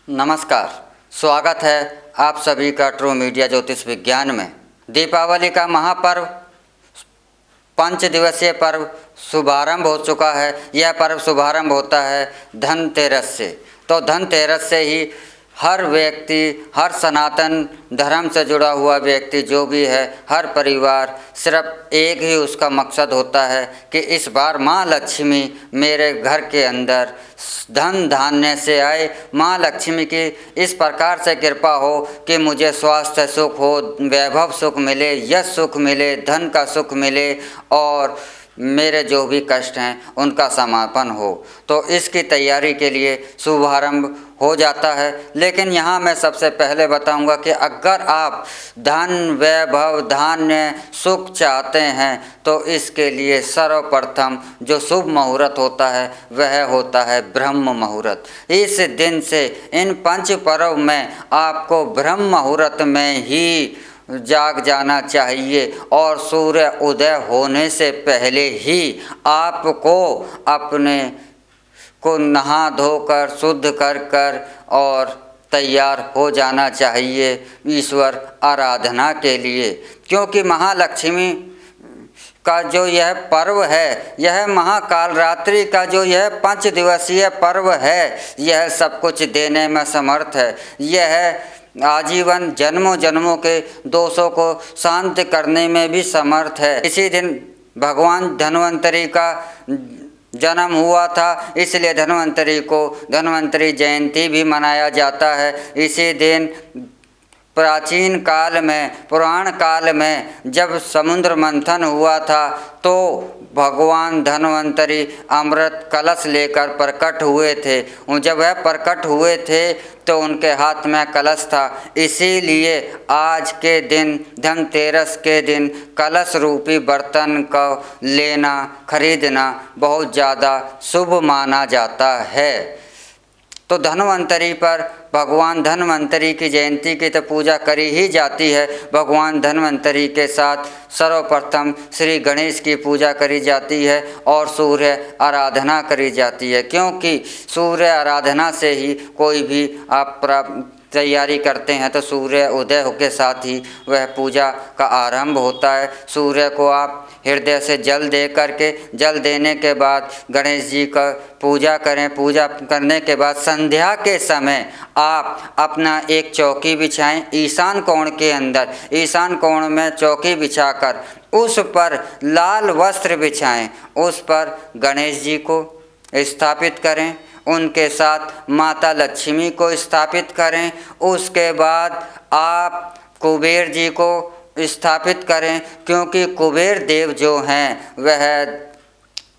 नमस्कार, स्वागत है आप सभी का ट्रू मीडिया ज्योतिष विज्ञान में। दीपावली का महापर्व 5 दिवसीय पर्व शुभारंभ हो चुका है। यह पर्व शुभारंभ होता है धनतेरस से। तो धनतेरस से ही हर व्यक्ति, हर सनातन धर्म से जुड़ा हुआ व्यक्ति जो भी है, हर परिवार, सिर्फ एक ही उसका मकसद होता है कि इस बार माँ लक्ष्मी मेरे घर के अंदर धन धान्य से आए। माँ लक्ष्मी की इस प्रकार से कृपा हो कि मुझे स्वास्थ्य सुख हो, वैभव सुख मिले, यश सुख मिले, धन का सुख मिले और मेरे जो भी कष्ट हैं उनका समापन हो। तो इसकी तैयारी के लिए शुभारंभ हो जाता है। लेकिन यहाँ मैं सबसे पहले बताऊंगा कि अगर आप धन, वैभव, धान्य, सुख चाहते हैं तो इसके लिए सर्वप्रथम जो शुभ मुहूर्त होता है वह होता है ब्रह्म मुहूर्त। इस दिन से इन 5 पर्व में आपको ब्रह्म मुहूर्त में ही जाग जाना चाहिए और सूर्य उदय होने से पहले ही आपको अपने को नहा धोकर शुद्ध कर और तैयार हो जाना चाहिए ईश्वर आराधना के लिए। क्योंकि महालक्ष्मी का जो यह पर्व है, यह महाकाल रात्रि का जो यह 5 दिवसीय पर्व है, यह सब कुछ देने में समर्थ है। यह आजीवन जन्मों जन्मों के दोषों को शांत करने में भी समर्थ है। इसी दिन भगवान धन्वंतरि का जन्म हुआ था, इसलिए धन्वंतरि को धन्वंतरि जयंती भी मनाया जाता है। इसी दिन प्राचीन काल में, पुराण काल में जब समुद्र मंथन हुआ था तो भगवान धन्वंतरि अमृत कलश लेकर प्रकट हुए थे। जब वह प्रकट हुए थे तो उनके हाथ में कलश था। इसीलिए आज के दिन, धनतेरस के दिन, कलश रूपी बर्तन को लेना, खरीदना बहुत ज़्यादा शुभ माना जाता है। तो धन्वंतरि पर भगवान धन्वंतरि की जयंती की तो पूजा करी ही जाती है। भगवान धन्वंतरि के साथ सर्वप्रथम श्री गणेश की पूजा करी जाती है और सूर्य आराधना करी जाती है। क्योंकि सूर्य आराधना से ही कोई भी आप तैयारी करते हैं तो सूर्य उदय के साथ ही वह पूजा का आरंभ होता है। सूर्य को आप हृदय से जल दे करके, जल देने के बाद गणेश जी का पूजा करें। पूजा करने के बाद संध्या के समय आप अपना एक चौकी बिछाएं ईशान कोण के अंदर। ईशान कोण में चौकी बिछाकर उस पर लाल वस्त्र बिछाएं, उस पर गणेश जी को स्थापित करें, उनके साथ माता लक्ष्मी को स्थापित करें। उसके बाद आप कुबेर जी को स्थापित करें, क्योंकि कुबेर देव जो हैं वह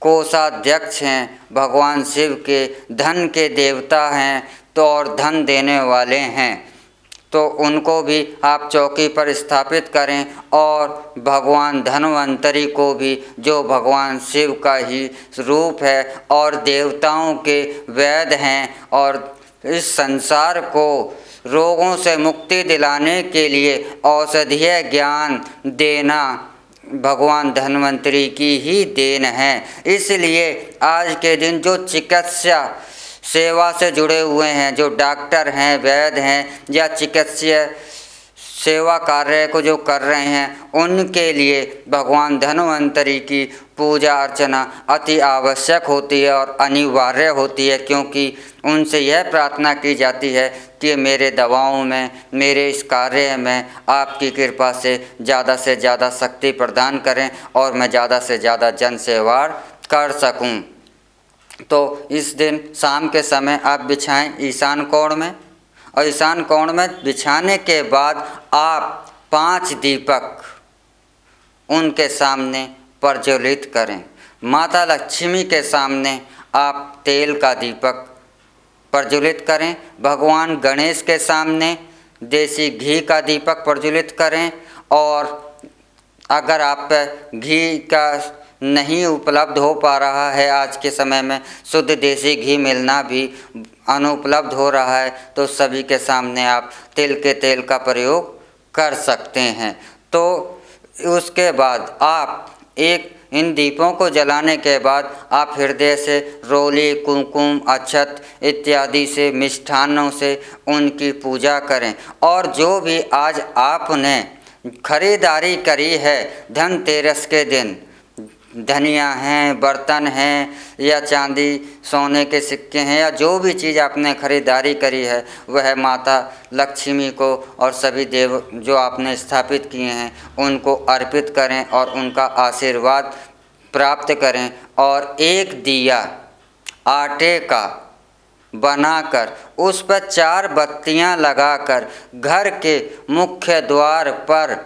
कोषाध्यक्ष हैं, भगवान शिव के धन के देवता हैं तो और धन देने वाले हैं। तो उनको भी आप चौकी पर स्थापित करें और भगवान धन्वंतरि को भी, जो भगवान शिव का ही रूप है और देवताओं के वैद्य हैं और इस संसार को रोगों से मुक्ति दिलाने के लिए औषधीय ज्ञान देना भगवान धन्वंतरि की ही देन है। इसलिए आज के दिन जो चिकित्सा सेवा से जुड़े हुए हैं, जो डॉक्टर हैं, वैद्य हैं या चिकित्सीय सेवा कार्य को जो कर रहे हैं, उनके लिए भगवान धन्वंतरि की पूजा अर्चना अति आवश्यक होती है और अनिवार्य होती है। क्योंकि उनसे यह प्रार्थना की जाती है कि मेरे दवाओं में, मेरे इस कार्य में आपकी कृपा से ज़्यादा शक्ति प्रदान करें और मैं ज़्यादा से ज़्यादा जन सेवा कर सकूं। तो इस दिन शाम के समय आप बिछाएं ईशान कोण में, और ईशान कोण में बिछाने के बाद आप 5 दीपक उनके सामने प्रज्वलित करें। माता लक्ष्मी के सामने आप तेल का दीपक प्रज्वलित करें। भगवान गणेश के सामने देसी घी का दीपक प्रज्वलित करें। और अगर आप घी का नहीं उपलब्ध हो पा रहा है, आज के समय में शुद्ध देसी घी मिलना भी अनुपलब्ध हो रहा है, तो सभी के सामने आप तिल के तेल का प्रयोग कर सकते हैं। तो उसके बाद आप एक इन दीपों को जलाने के बाद आप हृदय से रोली, कुमकुम, अक्षत इत्यादि से मिष्ठान्नों से उनकी पूजा करें। और जो भी आज आपने खरीदारी करी है धनतेरस के दिन, धनिया हैं, बर्तन हैं या चांदी सोने के सिक्के हैं या जो भी चीज़ आपने खरीदारी करी है, वह माता लक्ष्मी को और सभी देव जो आपने स्थापित किए हैं उनको अर्पित करें और उनका आशीर्वाद प्राप्त करें। और एक दिया आटे का बनाकर उस पर 4 बत्तियां लगाकर घर के मुख्य द्वार पर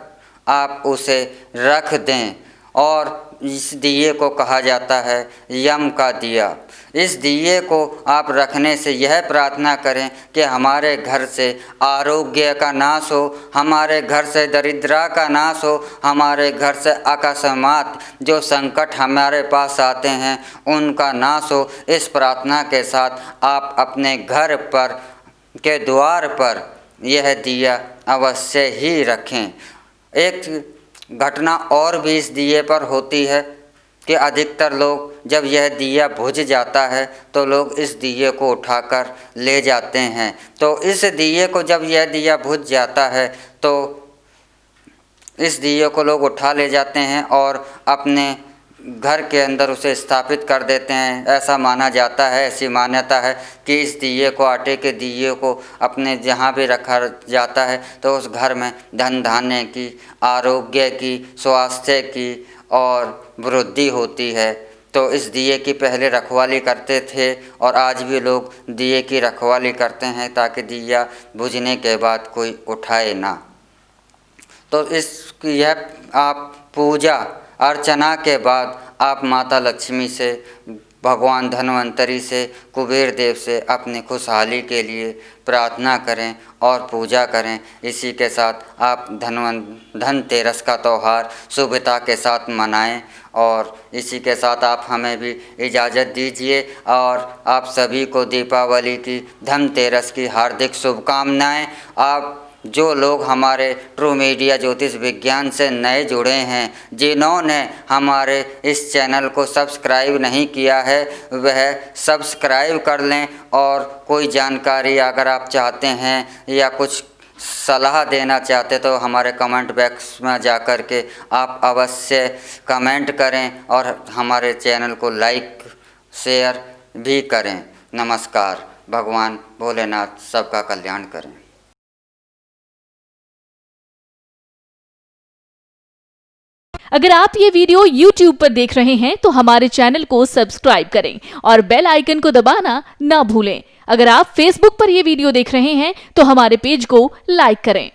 आप उसे रख दें। और इस दिए को कहा जाता है यम का दिया। इस दिए को आप रखने से यह प्रार्थना करें कि हमारे घर से आरोग्य का नाश हो, हमारे घर से दरिद्रता का नाश हो, हमारे घर से अकस्मात जो संकट हमारे पास आते हैं उनका नाश हो। इस प्रार्थना के साथ आप अपने घर पर के द्वार पर यह दिया अवश्य ही रखें। एक घटना और भी इस दिए पर होती है कि अधिकतर लोग जब यह दिया बुझ जाता है तो लोग इस दिए को उठाकर ले जाते हैं। तो इस दिए को जब यह दिया बुझ जाता है तो इस दिए को लोग उठा ले जाते हैं और अपने घर के अंदर उसे स्थापित कर देते हैं। ऐसा माना जाता है, ऐसी मान्यता है कि इस दिए को, आटे के दिए को अपने जहाँ भी रखा जाता है तो उस घर में धन धान्य की, आरोग्य की, स्वास्थ्य की और वृद्धि होती है। तो इस दिए की पहले रखवाली करते थे और आज भी लोग दिए की रखवाली करते हैं ताकि दिया बुझने के बाद कोई उठाए ना। तो यह आप पूजा अर्चना के बाद आप माता लक्ष्मी से, भगवान धन्वंतरी से, कुबेर देव से अपनी खुशहाली के लिए प्रार्थना करें और पूजा करें। इसी के साथ आप धनतेरस का त्यौहार शुभता के साथ मनाएं। और इसी के साथ आप हमें भी इजाज़त दीजिए और आप सभी को दीपावली की, धनतेरस की हार्दिक शुभकामनाएं। आप जो लोग हमारे ट्रू मीडिया ज्योतिष विज्ञान से नए जुड़े हैं, जिन्होंने हमारे इस चैनल को सब्सक्राइब नहीं किया है, वह सब्सक्राइब कर लें। और कोई जानकारी अगर आप चाहते हैं या कुछ सलाह देना चाहते तो हमारे कमेंट बॉक्स में जाकर के आप अवश्य कमेंट करें और हमारे चैनल को लाइक शेयर भी करें। नमस्कार। भगवान भोलेनाथ सबका कल्याण करें। अगर आप ये वीडियो YouTube पर देख रहे हैं तो हमारे चैनल को सब्सक्राइब करें और बेल आइकन को दबाना ना भूलें। अगर आप Facebook पर ये वीडियो देख रहे हैं तो हमारे पेज को लाइक करें।